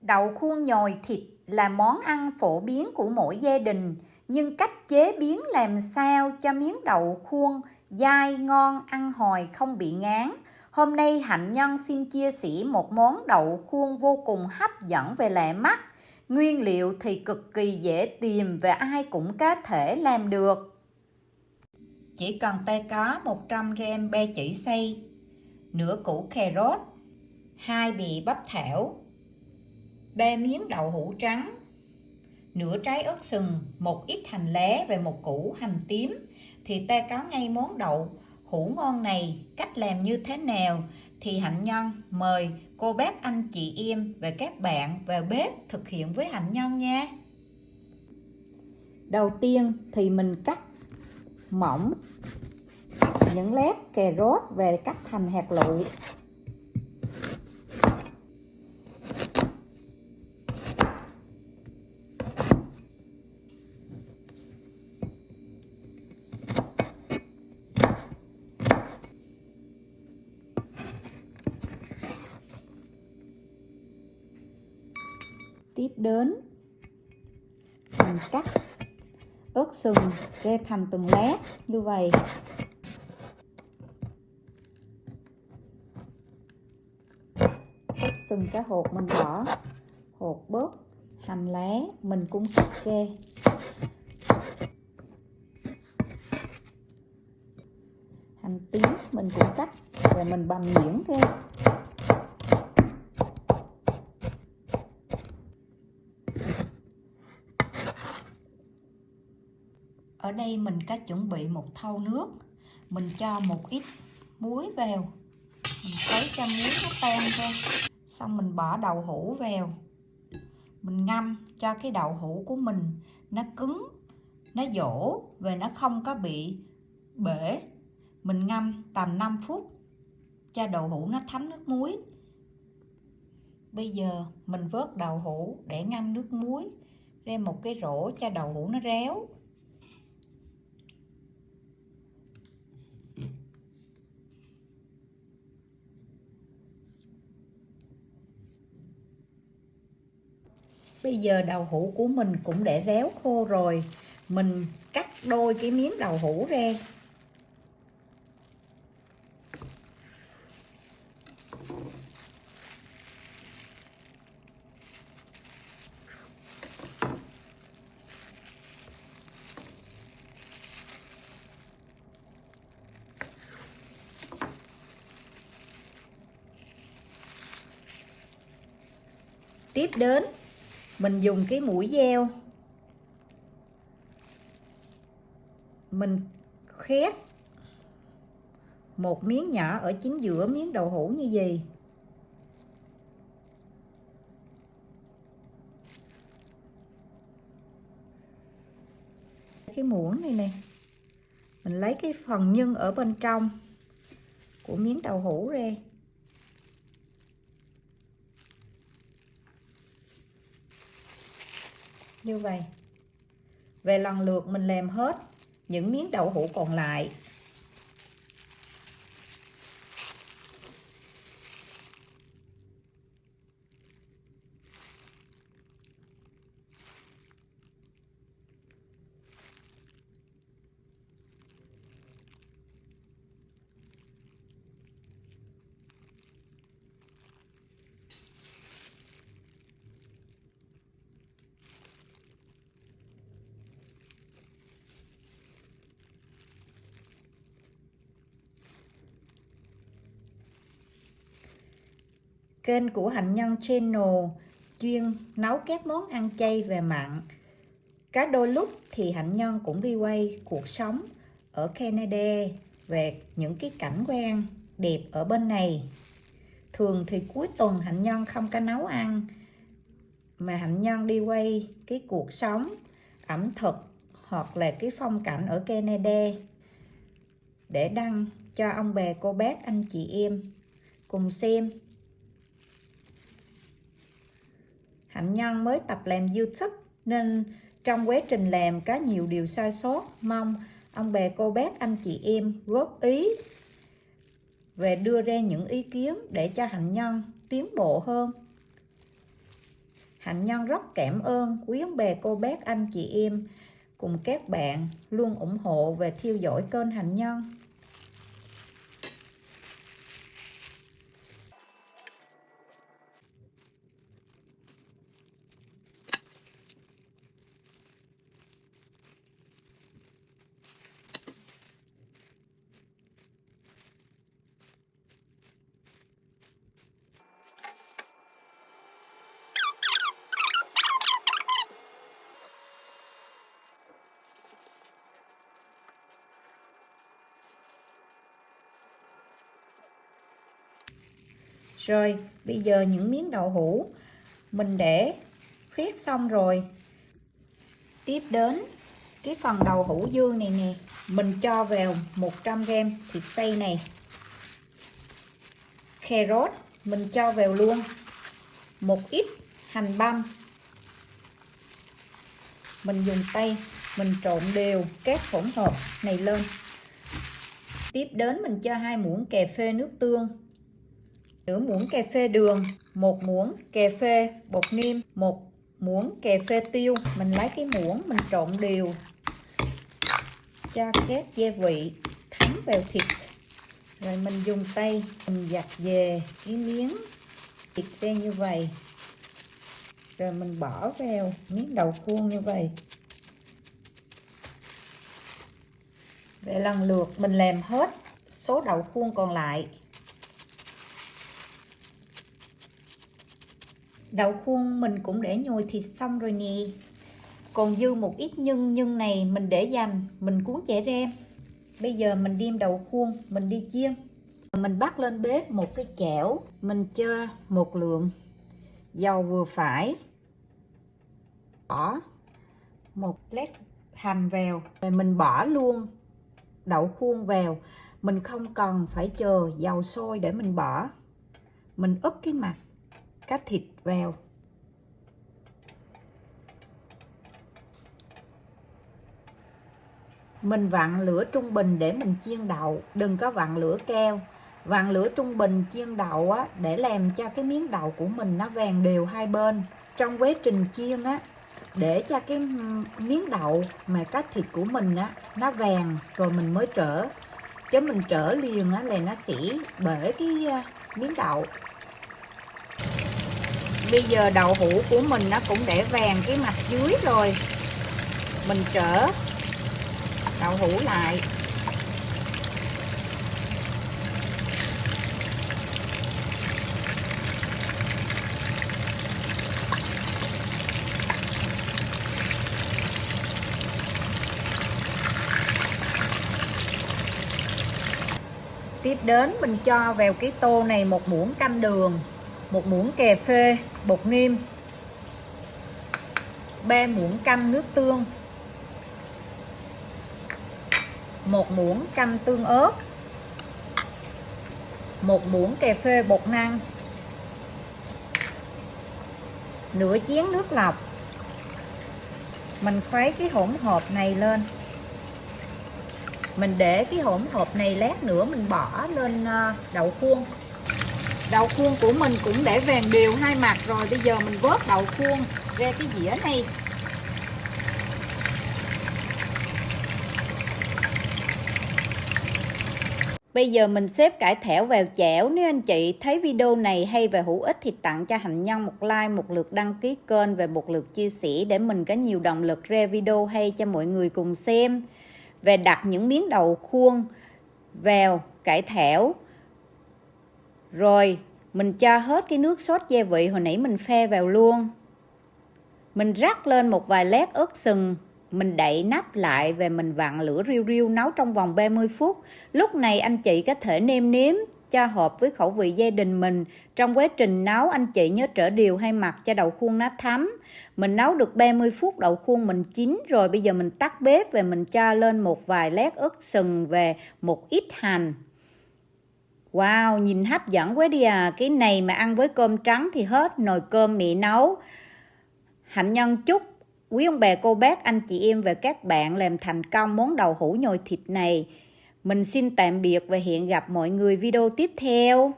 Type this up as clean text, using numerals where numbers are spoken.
Đậu khuôn nhồi thịt là món ăn phổ biến của mỗi gia đình, nhưng cách chế biến làm sao cho miếng đậu khuôn dai ngon, ăn hồi không bị ngán. Hôm nay Hạnh Nhân xin chia sẻ một món đậu khuôn vô cùng hấp dẫn về lạ mắt. Nguyên liệu thì cực kỳ dễ tìm và ai cũng có thể làm được. Chỉ cần ta có 100g ba chỉ xay, nửa củ cà rốt, 2 bì bắp thảo, 3 miếng đậu hũ trắng, nửa trái ớt sừng, một ít hành lá và một củ hành tím. Thì ta có ngay món đậu hũ ngon này. Cách làm như thế nào thì Hạnh Nhân mời cô bác, anh chị em và các bạn vào bếp thực hiện với Hạnh Nhân nha. Đầu tiên thì mình cắt mỏng những lát cà rốt và cắt thành hạt lựu. Tiếp đến mình cắt ớt sừng ra thành từng lát như vậy. Ớt sừng cá hột mình bỏ hột bớt, hành lá mình cũng cắt ra. Hành tím mình cũng cắt và mình bằm nhuyễn ra. Ở đây mình có chuẩn bị một thau nước. Mình cho một ít muối vào. Mình khuấy cho muối nó tan ra. Xong mình bỏ đậu hũ vào. Mình ngâm cho cái đậu hũ của mình nó cứng, nó dỗ và nó không có bị bể. Mình ngâm tầm 5 phút cho đậu hũ nó thấm nước muối. Bây giờ mình vớt đậu hũ để ngâm nước muối ra một cái rổ cho đậu hũ nó ráo. Bây giờ đậu hũ của mình cũng để ráo khô rồi. Mình cắt đôi cái miếng đậu hũ ra. Tiếp đến mình dùng cái mũi dao mình khét một miếng nhỏ ở chính giữa miếng đậu hũ như vậy. Cái muỗng này nè, mình lấy cái phần nhân ở bên trong của miếng đậu hũ ra. Như vậy. Về lần lượt mình làm hết những miếng đậu hũ còn lại. Kênh của Hạnh Nhân Channel chuyên nấu các món ăn chay và mặn. Có đôi lúc thì Hạnh Nhân cũng đi quay cuộc sống ở Canada về những cái cảnh quan đẹp ở bên này. Thường thì cuối tuần Hạnh Nhân không có nấu ăn, mà Hạnh Nhân đi quay cái cuộc sống ẩm thực hoặc là cái phong cảnh ở Canada để đăng cho ông bà, cô bác, anh chị em cùng xem. Hạnh Nhân mới tập làm YouTube nên trong quá trình làm có nhiều điều sai sót. Mong ông bà, cô bác, anh chị em góp ý và đưa ra những ý kiến để cho Hạnh Nhân tiến bộ hơn. Hạnh Nhân rất cảm ơn quý ông bà cô bác anh chị em cùng các bạn luôn ủng hộ và theo dõi kênh Hạnh Nhân. Rồi, bây giờ những miếng đậu hũ mình để khét xong rồi. Tiếp đến cái phần đậu hũ dư này nè, mình cho vào 100g thịt xay này. Cà rốt mình cho vào luôn. Một ít hành băm. Mình dùng tay mình trộn đều các hỗn hợp này lên. Tiếp đến mình cho 2 muỗng cà phê nước tương, nửa muỗng cà phê đường, 1 muỗng cà phê bột nêm, 1 muỗng cà phê tiêu. Mình lấy cái muỗng mình trộn đều cho các gia vị thấm vào thịt. Rồi mình dùng tay mình giặt về cái miếng thịt ra như vậy. Rồi mình bỏ vào miếng đậu khuôn như vậy. Về lần lượt mình làm hết số đậu khuôn còn lại. Đậu khuôn mình cũng để nhồi thịt xong rồi nè. Còn dư một ít nhân này mình để dành, mình cuốn chẻ rem. Bây giờ mình đem đậu khuôn mình đi chiên. Mình bắt lên bếp một cái chảo, mình cho một lượng dầu vừa phải, bỏ một lát hành vào, rồi mình bỏ luôn đậu khuôn vào. Mình không cần phải chờ dầu sôi để mình bỏ. Mình úp cái mặt cá thịt vào. Mình vặn lửa trung bình để mình chiên đậu, đừng có vặn lửa cao. Vặn lửa trung bình chiên đậu á, để làm cho cái miếng đậu của mình nó vàng đều hai bên. Trong quá trình chiên á, để cho cái miếng đậu mà cá thịt của mình á, nó vàng rồi mình mới trở. Chứ mình trở liền á, là nó sẽ bể cái miếng đậu. Bây giờ đậu hũ của mình nó cũng để vàng cái mặt dưới rồi. Mình trở đậu hũ lại. Tiếp đến mình cho vào cái tô này 1 muỗng canh đường, 1 muỗng cà phê bột nêm, 3 muỗng canh nước tương, 1 muỗng canh tương ớt, 1 muỗng cà phê bột năng, nửa chén nước lọc. Mình khuấy cái hỗn hợp này lên. Mình để cái hỗn hợp này lát nữa mình bỏ lên đậu khuôn. Đậu khuôn của mình cũng để vàng đều hai mặt rồi. Bây giờ mình vớt đậu khuôn ra cái dĩa này. Bây giờ mình xếp cải thảo vào chảo. Nếu anh chị thấy video này hay và hữu ích thì tặng cho Hạnh Nhân một like, một lượt đăng ký kênh và một lượt chia sẻ để mình có nhiều động lực ra video hay cho mọi người cùng xem. Và đặt những miếng đậu khuôn vào cải thảo. Rồi mình cho hết cái nước sốt gia vị hồi nãy mình pha vào luôn. Mình rắc lên một vài lát ớt sừng. Mình đậy nắp lại và mình vặn lửa riu riu nấu trong vòng 30 phút. Lúc này anh chị có thể nêm nếm cho hợp với khẩu vị gia đình mình. Trong quá trình nấu anh chị nhớ trở đều hai mặt cho đậu khuôn nó thấm. Mình nấu được 30 phút đậu khuôn mình chín rồi. Bây giờ mình tắt bếp và mình cho lên một vài lát ớt sừng và một ít hành. Wow, nhìn hấp dẫn quá đi à. Cái này mà ăn với cơm trắng thì hết nồi cơm mẹ nấu. Hạnh Nhân chúc quý ông bà cô bác anh chị em và các bạn làm thành công món đậu hũ nhồi thịt này. Mình xin tạm biệt và hẹn gặp mọi người video tiếp theo.